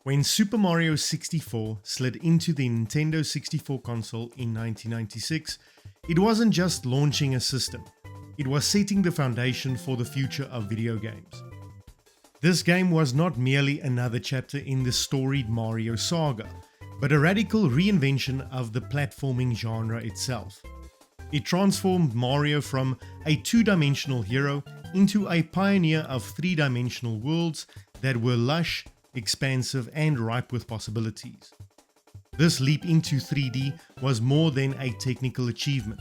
When Super Mario 64 slid into the Nintendo 64 console in 1996, it wasn't just launching a system, it was setting the foundation for the future of video games. This game was not merely another chapter in the storied Mario saga, but a radical reinvention of the platforming genre itself. It transformed Mario from a two-dimensional hero into a pioneer of three-dimensional worlds that were lush, expansive, and ripe with possibilities. This leap into 3D was more than a technical achievement.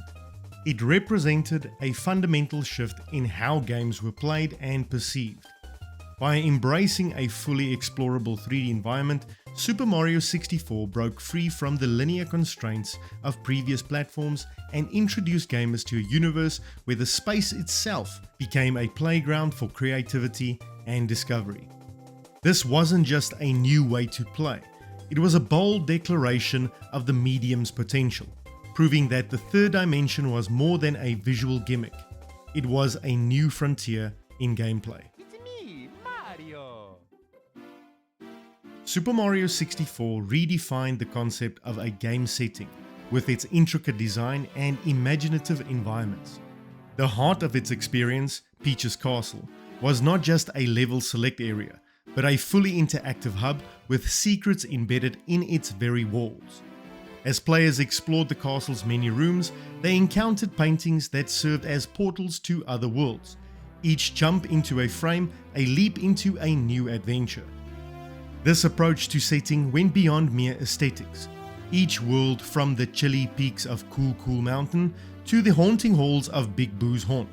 It represented a fundamental shift in how games were played and perceived. By embracing a fully explorable 3D environment, Super Mario 64 broke free from the linear constraints of previous platforms and introduced gamers to a universe where the space itself became a playground for creativity and discovery. This wasn't just a new way to play, it was a bold declaration of the medium's potential, proving that the third dimension was more than a visual gimmick. It was a new frontier in gameplay. Super Mario 64 redefined the concept of a game setting with its intricate design and imaginative environments. The heart of its experience, Peach's Castle, was not just a level select area, but a fully interactive hub with secrets embedded in its very walls. As players explored the castle's many rooms, they encountered paintings that served as portals to other worlds. Each jump into a frame, a leap into a new adventure. This approach to setting went beyond mere aesthetics. Each world, from the chilly peaks of Cool Mountain to the haunting halls of Big Boo's Haunt,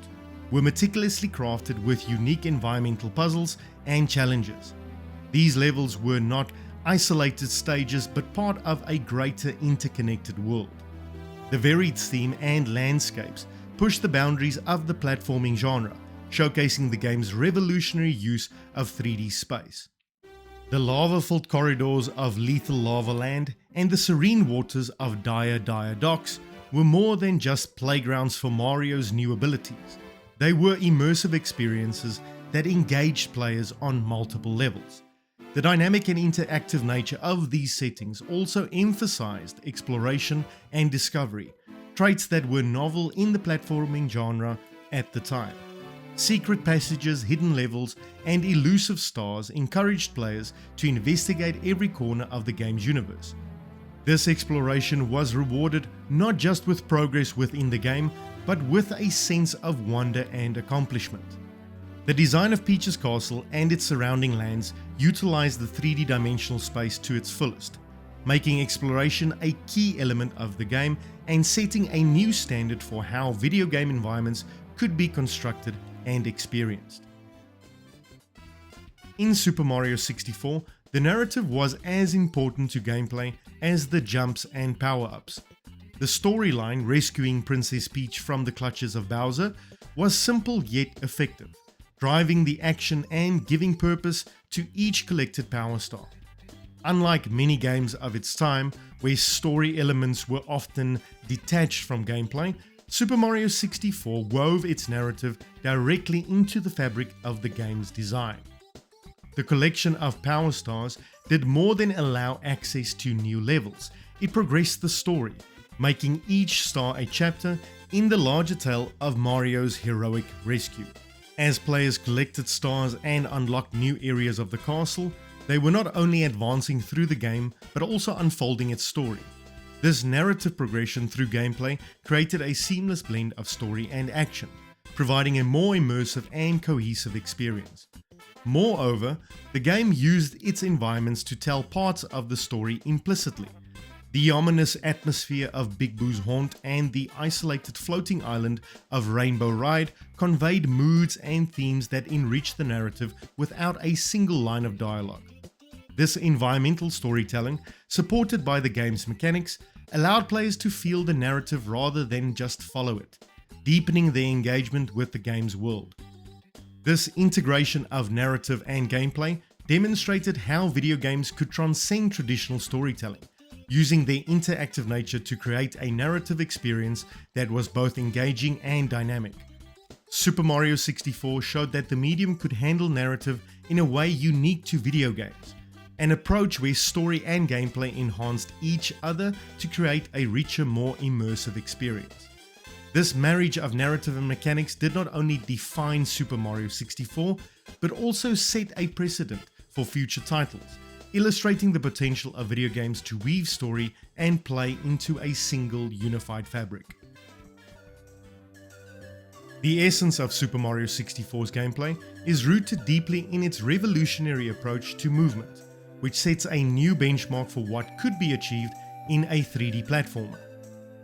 were meticulously crafted with unique environmental puzzles and challenges. These levels were not isolated stages but part of a greater interconnected world. The varied theme and landscapes pushed the boundaries of the platforming genre, showcasing the game's revolutionary use of 3D space. The lava-filled corridors of Lethal Lava Land and the serene waters of Dire Docks were more than just playgrounds for Mario's new abilities. They were immersive experiences that engaged players on multiple levels. The dynamic and interactive nature of these settings also emphasized exploration and discovery, traits that were novel in the platforming genre at the time. Secret passages, hidden levels, and elusive stars encouraged players to investigate every corner of the game's universe. This exploration was rewarded not just with progress within the game, but with a sense of wonder and accomplishment. The design of Peach's Castle and its surrounding lands utilized the 3D dimensional space to its fullest, making exploration a key element of the game and setting a new standard for how video game environments could be constructed and experienced. In Super Mario 64, the narrative was as important to gameplay as the jumps and power-ups. The storyline, rescuing Princess Peach from the clutches of Bowser, was simple yet effective, driving the action and giving purpose to each collected Power Star. Unlike many games of its time, where story elements were often detached from gameplay, Super Mario 64 wove its narrative directly into the fabric of the game's design. The collection of Power Stars did more than allow access to new levels. It progressed the story, making each star a chapter in the larger tale of Mario's heroic rescue. As players collected stars and unlocked new areas of the castle, they were not only advancing through the game, but also unfolding its story. This narrative progression through gameplay created a seamless blend of story and action, providing a more immersive and cohesive experience. Moreover, the game used its environments to tell parts of the story implicitly. The ominous atmosphere of Big Boo's Haunt and the isolated floating island of Rainbow Ride conveyed moods and themes that enriched the narrative without a single line of dialogue. This environmental storytelling, supported by the game's mechanics, allowed players to feel the narrative rather than just follow it, deepening their engagement with the game's world. This integration of narrative and gameplay demonstrated how video games could transcend traditional storytelling, using their interactive nature to create a narrative experience that was both engaging and dynamic. Super Mario 64 showed that the medium could handle narrative in a way unique to video games, an approach where story and gameplay enhanced each other to create a richer, more immersive experience. This marriage of narrative and mechanics did not only define Super Mario 64, but also set a precedent for future titles, illustrating the potential of video games to weave story and play into a single unified fabric. The essence of Super Mario 64's gameplay is rooted deeply in its revolutionary approach to movement, which sets a new benchmark for what could be achieved in a 3D platformer.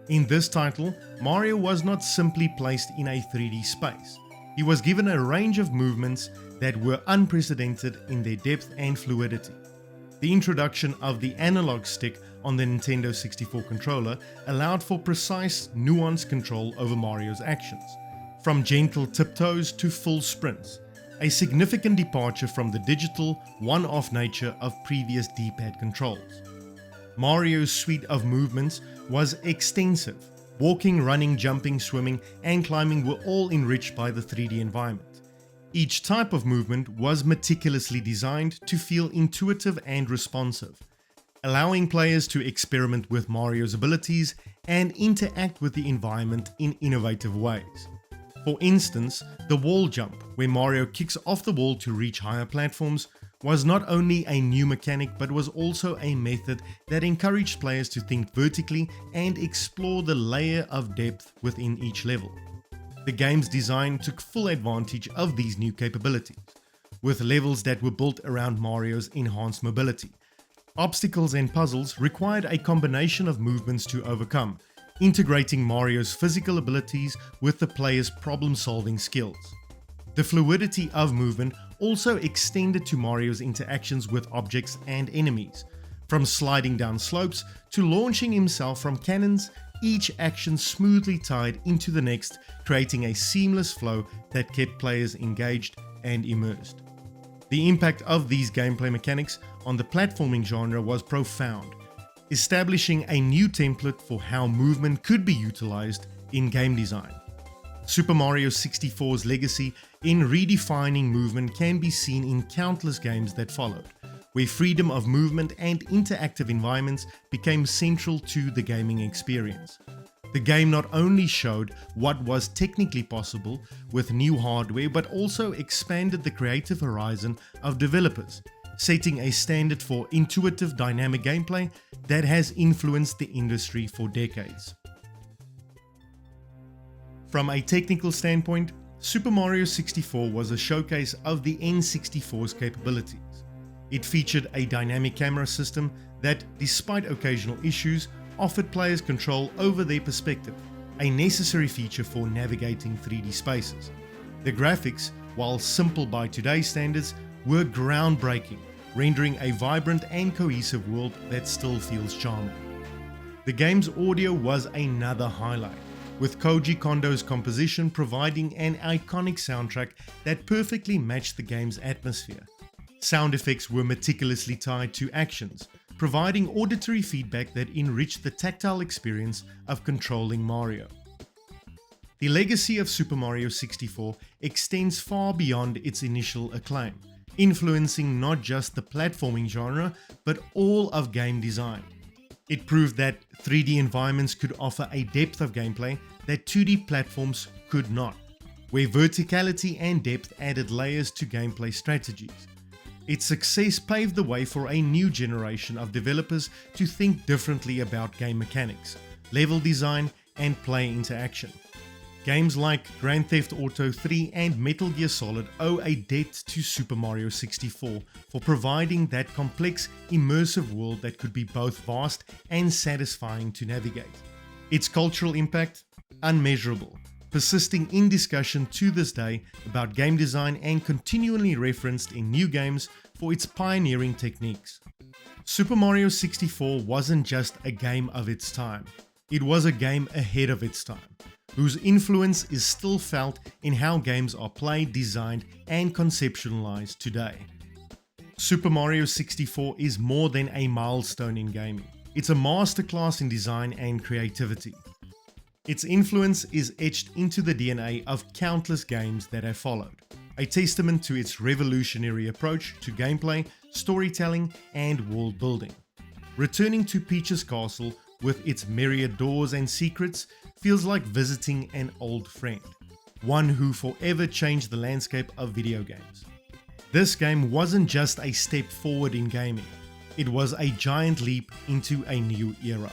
In this title, Mario was not simply placed in a 3D space. He was given a range of movements that were unprecedented in their depth and fluidity. The introduction of the analog stick on the Nintendo 64 controller allowed for precise, nuanced control over Mario's actions, from gentle tiptoes to full sprints, a significant departure from the digital, one-off nature of previous D-pad controls. Mario's suite of movements was extensive. Walking, running, jumping, swimming, and climbing were all enriched by the 3D environment. Each type of movement was meticulously designed to feel intuitive and responsive, allowing players to experiment with Mario's abilities and interact with the environment in innovative ways. For instance, the wall jump, where Mario kicks off the wall to reach higher platforms, was not only a new mechanic but was also a method that encouraged players to think vertically and explore the layer of depth within each level. The game's design took full advantage of these new capabilities, with levels that were built around Mario's enhanced mobility. Obstacles and puzzles required a combination of movements to overcome, integrating Mario's physical abilities with the player's problem-solving skills. The fluidity of movement also extended to Mario's interactions with objects and enemies. From sliding down slopes to launching himself from cannons, each action smoothly tied into the next, creating a seamless flow that kept players engaged and immersed. The impact of these gameplay mechanics on the platforming genre was profound, establishing a new template for how movement could be utilized in game design. Super Mario 64's legacy in redefining movement can be seen in countless games that followed, where freedom of movement and interactive environments became central to the gaming experience. The game not only showed what was technically possible with new hardware, but also expanded the creative horizon of developers, setting a standard for intuitive, dynamic gameplay that has influenced the industry for decades. From a technical standpoint, Super Mario 64 was a showcase of the N64's capabilities. It featured a dynamic camera system that, despite occasional issues, offered players control over their perspective, a necessary feature for navigating 3D spaces. The graphics, while simple by today's standards, were groundbreaking, rendering a vibrant and cohesive world that still feels charming. The game's audio was another highlight, with Koji Kondo's composition providing an iconic soundtrack that perfectly matched the game's atmosphere. Sound effects were meticulously tied to actions, providing auditory feedback that enriched the tactile experience of controlling Mario. The legacy of Super Mario 64 extends far beyond its initial acclaim, influencing not just the platforming genre, but all of game design. It proved that 3D environments could offer a depth of gameplay that 2D platforms could not, where verticality and depth added layers to gameplay strategies. Its success paved the way for a new generation of developers to think differently about game mechanics, level design, and player interaction. Games like Grand Theft Auto 3 and Metal Gear Solid owe a debt to Super Mario 64 for providing that complex, immersive world that could be both vast and satisfying to navigate. Its cultural impact? Unmeasurable, persisting in discussion to this day about game design and continually referenced in new games for its pioneering techniques. Super Mario 64 wasn't just a game of its time, it was a game ahead of its time, whose influence is still felt in how games are played, designed, and conceptualized today. Super Mario 64 is more than a milestone in gaming. It's a masterclass in design and creativity. Its influence is etched into the DNA of countless games that have followed, a testament to its revolutionary approach to gameplay, storytelling, and world building. Returning to Peach's castle with its myriad doors and secrets feels like visiting an old friend, one who forever changed the landscape of video games. This game wasn't just a step forward in gaming, it was a giant leap into a new era.